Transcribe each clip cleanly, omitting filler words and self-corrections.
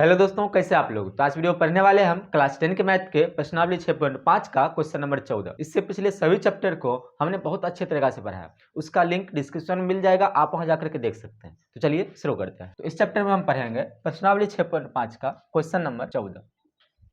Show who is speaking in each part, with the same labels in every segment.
Speaker 1: Hello दोस्तों, कैसे आप लोग। तो आज वीडियो पढ़ने वाले हम क्लास 10 के मैथ के प्रश्नावली 6.5 का क्वेश्चन नंबर 14। इससे पिछले सभी चैप्टर को हमने बहुत अच्छे तरीके से पढ़ा है। उसका लिंक डिस्क्रिप्शन में मिल जाएगा, आप वहां जाकर के देख सकते हैं। तो चलिए शुरू करते हैं। तो इस चैप्टर में हम पढ़ेंगे प्रश्नावली 6.5 का क्वेश्चन नंबर 14।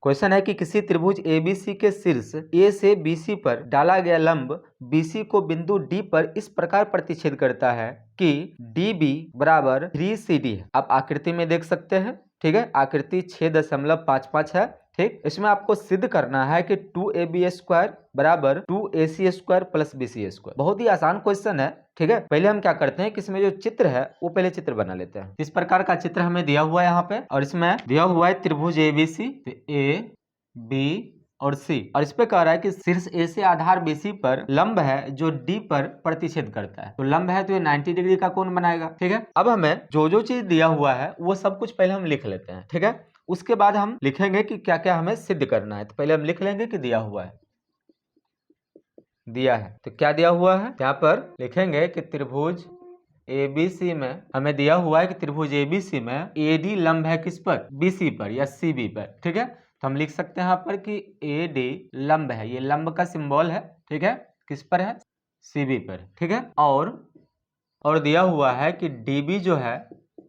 Speaker 1: क्वेश्चन है कि किसी त्रिभुज ABC के शीर्ष A से BC पर डाला गया लंब BC को बिंदु D पर इस प्रकार प्रतिच्छेद करता है कि DB बराबर 3CD है। आप आकृति में देख सकते हैं, ठीक है। आकृति 6.55 है, ठीक। इसमें आपको सिद्ध करना है कि 2AB स्क्वायर बराबर 2AC square plus BC square. बहुत ही आसान क्वेश्चन है, ठीक है। पहले हम क्या करते हैं कि इसमें जो चित्र है वो पहले चित्र बना लेते हैं। इस प्रकार का चित्र हमें दिया हुआ है यहाँ पे, और इसमें दिया हुआ है त्रिभुज ABC, A B और C, और इस पे कह रहा है कि शीर्ष A से आधार BC पर लंब है जो D पर प्रतिच्छेद करता है। तो लंब है तो ये 90 डिग्री का कोण बनाएगा, ठीक है। अब हमें जो जो चीज दिया हुआ है वो सब कुछ पहले हम लिख लेते हैं, ठीक है। उसके बाद हम लिखेंगे कि क्या क्या हमें सिद्ध करना है। तो पहले हम लिख लेंगे कि दिया हुआ है, दिया है तो क्या दिया हुआ है। यहाँ पर लिखेंगे कि त्रिभुज ABC में हमें दिया हुआ है कि त्रिभुज ABC में AD लंब है किस पर, BC पर या CB पर, ठीक है। तो हम लिख सकते हैं यहाँ पर कि AD लंब है, ये लंब का सिंबल है, ठीक है। किस पर है, CB पर, ठीक है। और दिया हुआ है कि DB जो है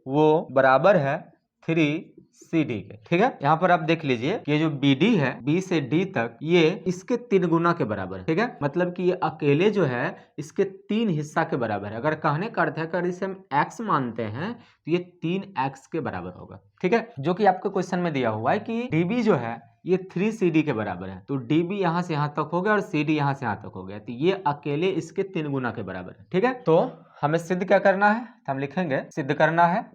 Speaker 1: वो बराबर है 3CD के, ठीक है। यहाँ पर आप देख लीजिए ये जो BD है, B से D तक, ये इसके 3 गुना के बराबर है, ठीक है। मतलब कि ये अकेले जो है इसके 3 हिस्सा के बराबर है। अगर कहने का अर्थ है अगर इसे हम x मानते हैं तो ये 3x के बराबर होगा, ठीक है। जो कि आपके क्वेश्चन में दिया हुआ है कि DB जो है ये 3CD के बराबर है। तो DB यहाँ से यहाँ तक हो गया और CD यहाँ से यहाँ तक हो गया, तो ये अकेले इसके 3 गुना के बराबर है, ठीक है। तो हमें सिद्ध क्या करना है, तो हम लिखेंगे सिद्ध करना है।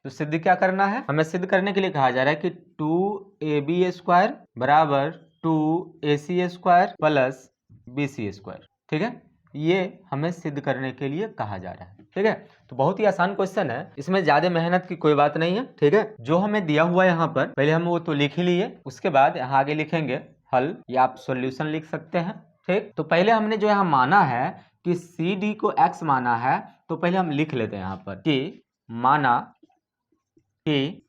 Speaker 1: तो सिद्ध क्या करना है, हमें सिद्ध करने के लिए कहा जा रहा है कि 2AB स्क्वायर बराबर 2AC square plus BC square, ठीक है। ये हमें सिद्ध करने के लिए कहा जा रहा है, ठीक है। तो बहुत ही आसान क्वेश्चन है, इसमें ज्यादा मेहनत की कोई बात नहीं है, ठीक है। जो हमें दिया हुआ है यहाँ पर पहले हम वो तो लिख ही लिए, उसके बाद यहाँ आगे लिखेंगे हल या आप सॉल्यूशन लिख सकते हैं, ठीक। तो पहले हमने जो यहाँ माना है कि CD को x माना है, तो पहले हम लिख लेते हैं यहाँ पर कि माना कि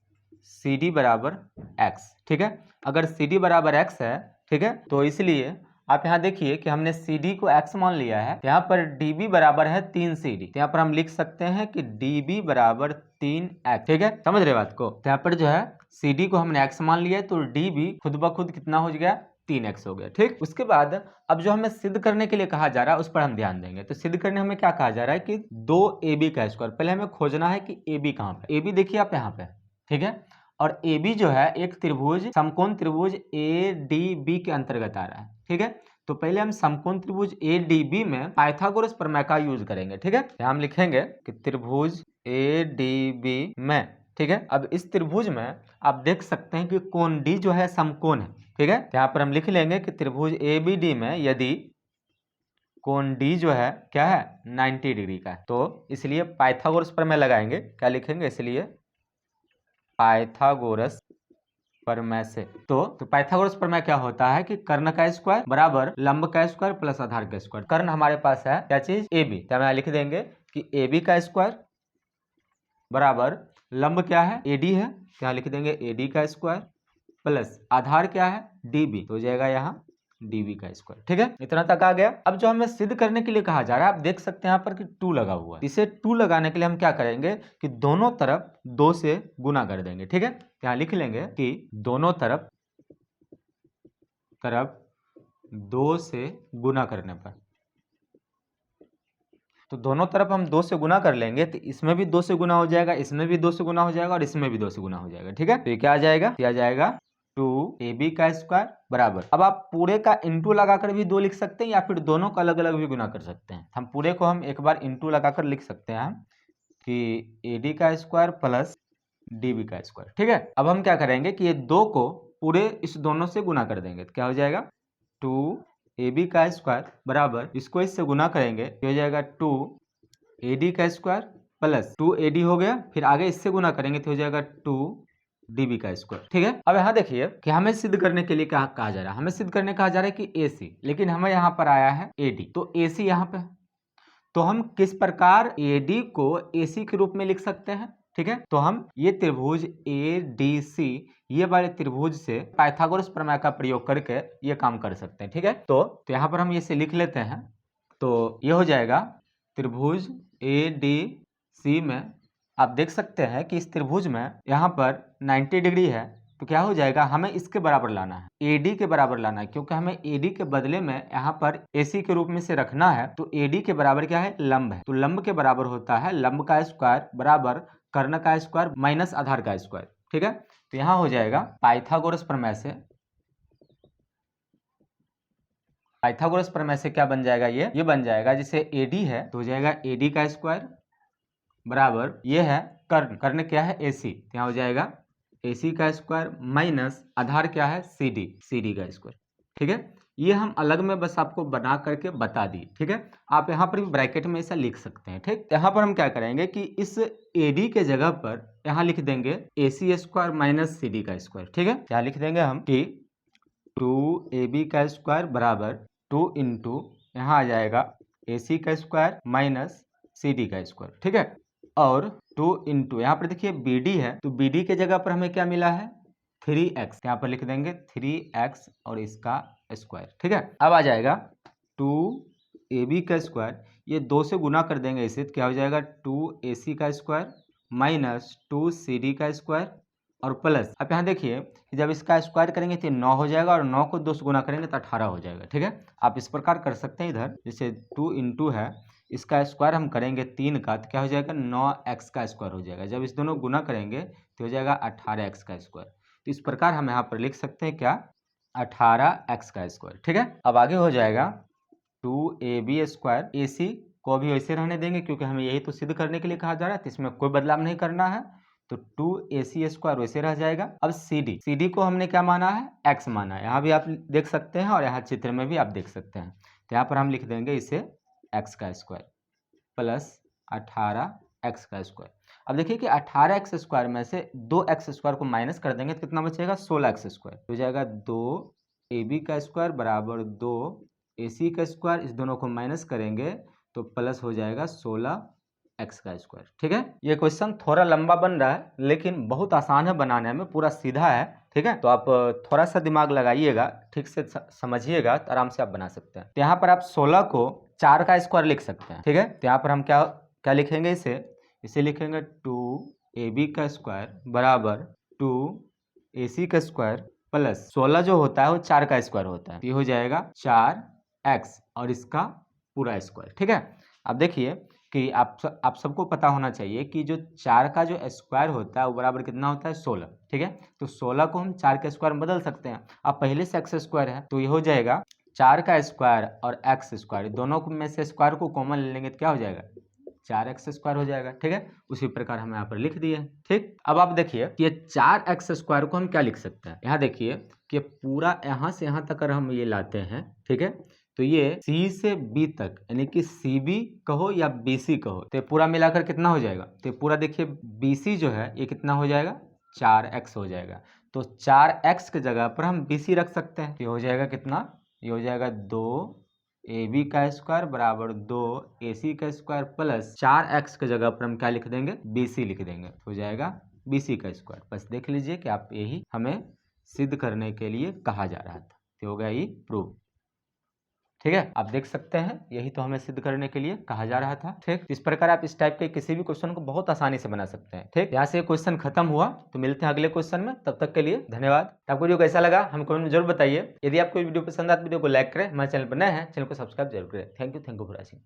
Speaker 1: CD बराबर x, ठीक है। अगर CD बराबर x है, ठीक है, तो इसलिए आप यहाँ देखिए कि हमने CD को x मान लिया है। यहाँ पर DB बराबर है 3CD, तो यहाँ पर हम लिख सकते हैं कि DB बराबर 3x, ठीक है। समझ रहे बात को। तो यहाँ पर जो है CD को हमने x मान लिया है, तो DB खुद ब खुद कितना हो गया, 3x हो गया, ठीक। उसके बाद अब जो हमें सिद्ध करने के लिए कहा जा रहा है उस पर हम ध्यान देंगे। तो सिद्ध करने हमें क्या कहा जा रहा है कि 2AB का स्क्वायर। पहले हमें खोजना है कि AB कहाँ पे। AB देखिए आप यहाँ पे, ठीक है। और AB जो है एक त्रिभुज समकोण त्रिभुज ADB के अंतर्गत आ रहा है, ठीक है। तो पहले हम समकोण त्रिभुज ADB में पाइथागोरस प्रमेय का यूज करेंगे, ठीक है। हम लिखेंगे कि त्रिभुज ADB में, ठीक है। अब इस त्रिभुज में आप देख सकते हैं कि कोण D जो है समकोण है, ठीक है। यहाँ पर हम लिख लेंगे कि त्रिभुज ABD में यदि कोण D जो है क्या है, 90 डिग्री का है, तो इसलिए पाइथागोरस प्रमेय लगाएंगे। क्या लिखेंगे, इसलिए पाइथागोरस प्रमेय से। तो पाइथागोरस प्रमेय क्या होता है कि कर्ण का स्क्वायर बराबर लंब का स्क्वायर प्लस आधार का स्क्वायर। कर्ण हमारे पास है क्या चीज, AB, तो हम लिख देंगे कि AB का स्क्वायर बराबर लंब क्या है, AD है, तो यहाँ लिख देंगे AD का स्क्वायर प्लस आधार क्या है, DB, तो हो जाएगा यहाँ DB का स्क्वायर, ठीक है। इतना तक आ गया। अब जो हमें सिद्ध करने के लिए कहा जा रहा है, आप देख सकते हैं यहाँ पर कि 2 लगा हुआ है। इसे 2 लगाने के लिए हम क्या करेंगे कि दोनों तरफ 2 से गुना कर देंगे, ठीक है। यहाँ लिख लेंगे कि दोनों तरफ 2 से गुना करने पर, तो दोनों तरफ हम 2 से गुना कर लेंगे तो इसमें भी 2 से गुना हो जाएगा, इसमें भी 2 से गुना हो जाएगा और इसमें भी 2 से गुना हो जाएगा, ठीक है। तो ये क्या आ जाएगा, ये आ जाएगा 2AB का स्क्वायर बराबर। अब आप पूरे का इंटू लगाकर भी 2 लिख सकते हैं या फिर दोनों का अलग अलग भी गुना कर सकते हैं। हम पूरे को हम एक बार इंटू लगाकर लिख सकते हैं कि AD का स्क्वायर प्लस DB का स्क्वायर, ठीक है। अब हम क्या करेंगे कि ये 2 को पूरे इस दोनों से गुना कर देंगे, तो क्या हो जाएगा 2AB का स्क्वायर बराबर, इसको इससे गुना करेंगे तो हो जाएगा 2AD का स्क्वायर प्लस 2AD हो गया, फिर आगे इससे गुना करेंगे तो हो जाएगा 2DB का स्क्वायर, ठीक है। अब यहाँ देखिए कि हमें सिद्ध करने के लिए क्या कहा जा रहा है, हमें सिद्ध करने कहा जा रहा है कि AC, लेकिन हमें यहाँ पर आया है AD, तो AC यहाँ पे, तो हम किस प्रकार AD को AC के रूप में लिख सकते हैं, ठीक है। तो हम ये त्रिभुज ADC ये वाले त्रिभुज से पाइथागोरस प्रमेय का प्रयोग करके ये काम कर सकते हैं, ठीक है। तो यहाँ पर हम इसे लिख लेते हैं। तो ये हो जाएगा त्रिभुज ADC में आप देख सकते हैं कि इस त्रिभुज में यहाँ पर 90 डिग्री है, तो क्या हो जाएगा, हमें इसके बराबर लाना है, AD के बराबर लाना है, क्योंकि हमें AD के बदले में यहाँ पर AC के रूप में से रखना है। तो AD के बराबर क्या है, लंब है। तो लंब के बराबर होता है लंब का स्क्वायर बराबर कर्ण का स्क्वायर माइनस आधार का स्क्वायर, ठीक है। तो यहाँ हो जाएगा पाइथागोरस प्रमेय से क्या बन जाएगा, ये बन जाएगा, जैसे AD है तो हो जाएगा AD का स्क्वायर बराबर ये है कर्ण क्या है AC, तो यहाँ हो जाएगा AC का स्क्वायर माइनस आधार क्या है CD का स्क्वायर, ठीक है। ये हम अलग में बस आपको बना करके बता दिए, ठीक है। आप यहाँ पर भी ब्रैकेट में ऐसा लिख सकते हैं, ठीक। यहाँ पर हम क्या करेंगे कि इस AD के जगह पर यहाँ लिख देंगे AC स्क्वायर माइनस CD का स्क्वायर, ठीक है। यहाँ लिख देंगे हम कि 2AB का स्क्वायर बराबर 2 इंटू यहाँ आ जाएगा AC का स्क्वायर माइनस CD का स्क्वायर, ठीक है। और 2 इंटू यहाँ पर देखिए BD है, तो BD के जगह पर हमें क्या मिला है 3x, यहाँ पर लिख देंगे 3x और इसका स्क्वायर, ठीक है। अब आ जाएगा 2AB का स्क्वायर, ये 2 से गुना कर देंगे इसे, तो क्या हो जाएगा 2AC का स्क्वायर माइनस 2CD का स्क्वायर और प्लस, अब यहाँ देखिए जब इसका स्क्वायर करेंगे तो 9 हो जाएगा और 9 को 2 से गुना करेंगे तो 18 हो जाएगा, ठीक है। आप इस प्रकार कर सकते हैं, इधर जैसे 2 इंटू है इसका स्क्वायर हम करेंगे 3 का, तो क्या हो जाएगा 9x का स्क्वायर हो जाएगा। जब इस दोनों गुना करेंगे तो हो जाएगा 18x का स्क्वायर। तो इस प्रकार हम यहाँ पर लिख सकते हैं क्या 18x का स्क्वायर, ठीक है। अब आगे हो जाएगा 2AB स्क्वायर, AC को भी वैसे रहने देंगे क्योंकि हमें यही तो सिद्ध करने के लिए कहा जा रहा है, तो इसमें कोई बदलाव नहीं करना है। तो 2AC स्क्वायर वैसे रह जाएगा। अब CD को हमने क्या माना है x माना है, यहाँ भी आप देख सकते हैं और यहाँ चित्र में भी आप देख सकते हैं। तो यहाँ पर हम लिख देंगे इसे x का स्क्वायर प्लस 18x का स्क्वायर। अब देखिए कि 18x स्क्वायर में से 2x स्क्वायर को माइनस कर देंगे तो कितना बचेगा 16x स्क्वायर, हो जाएगा 2AB का स्क्वायर बराबर 2AC का स्क्वायर, इस दोनों को माइनस करेंगे तो प्लस हो जाएगा 16x का स्क्वायर, ठीक है। ये क्वेश्चन थोड़ा लंबा बन रहा है लेकिन बहुत आसान है बनाने में, पूरा सीधा है, ठीक है। तो आप थोड़ा सा दिमाग लगाइएगा, ठीक से समझिएगा तो आराम से आप बना सकते हैं। तो यहाँ पर आप 16 को 4 का स्क्वायर लिख सकते हैं, ठीक है। तो यहाँ पर हम क्या लिखेंगे, इसे लिखेंगे 2AB का स्क्वायर बराबर 2AC का स्क्वायर प्लस 16 जो होता है वो 4 का स्क्वायर होता है, ये हो जाएगा 4x और इसका पूरा स्क्वायर, ठीक है। अब देखिए कि आप सबको पता होना चाहिए कि जो 4 का जो स्क्वायर होता है वो बराबर कितना होता है 16, ठीक है। तो 16 को हम 4 के स्क्वायर में बदल सकते हैं। अब पहले से x स्क्वायर है तो ये हो जाएगा 4 का स्क्वायर और x स्क्वायर, दोनों में से स्क्वायर को कॉमन ले लेंगे तो क्या हो जाएगा 4x स्क्वायर हो जाएगा, ठीक है। उसी प्रकार हम यहाँ पर लिख दिए, ठीक। अब आप देखिए कि ये 4x स्क्वायर को हम क्या लिख सकते हैं, यहाँ देखिए कि पूरा यहाँ से यहाँ तक अगर हम ये लाते हैं, ठीक है, तो ये C से B तक यानी कि CB कहो या BC कहो, तो पूरा मिलाकर कितना हो जाएगा, तो पूरा देखिए BC जो है ये कितना हो जाएगा 4x हो जाएगा। तो 4x की जगह पर हम BC रख सकते हैं, ये हो जाएगा कितना, ये हो जाएगा 2AB का स्क्वायर बराबर 2AC का स्क्वायर प्लस 4x की जगह पर हम क्या लिख देंगे BC लिख देंगे, हो जाएगा BC का स्क्वायर। बस देख लीजिए कि आप यही हमें सिद्ध करने के लिए कहा जा रहा था, तो हो गया ये प्रूफ, ठीक है। आप देख सकते हैं यही तो हमें सिद्ध करने के लिए कहा जा रहा था, ठीक। इस प्रकार आप इस टाइप के किसी भी क्वेश्चन को बहुत आसानी से बना सकते हैं, ठीक। यहाँ से क्वेश्चन खत्म हुआ, तो मिलते हैं अगले क्वेश्चन में, तब तक के लिए धन्यवाद। आपको वीडियो कैसा लगा हमें कमेंट में जरूर बताइए। यदि आपको वीडियो पसंद आए तो वीडियो को लाइक करें, हमारे चैनल पर नए हैं चैनल को सब्सक्राइब जरूर करें। Thank you for watching.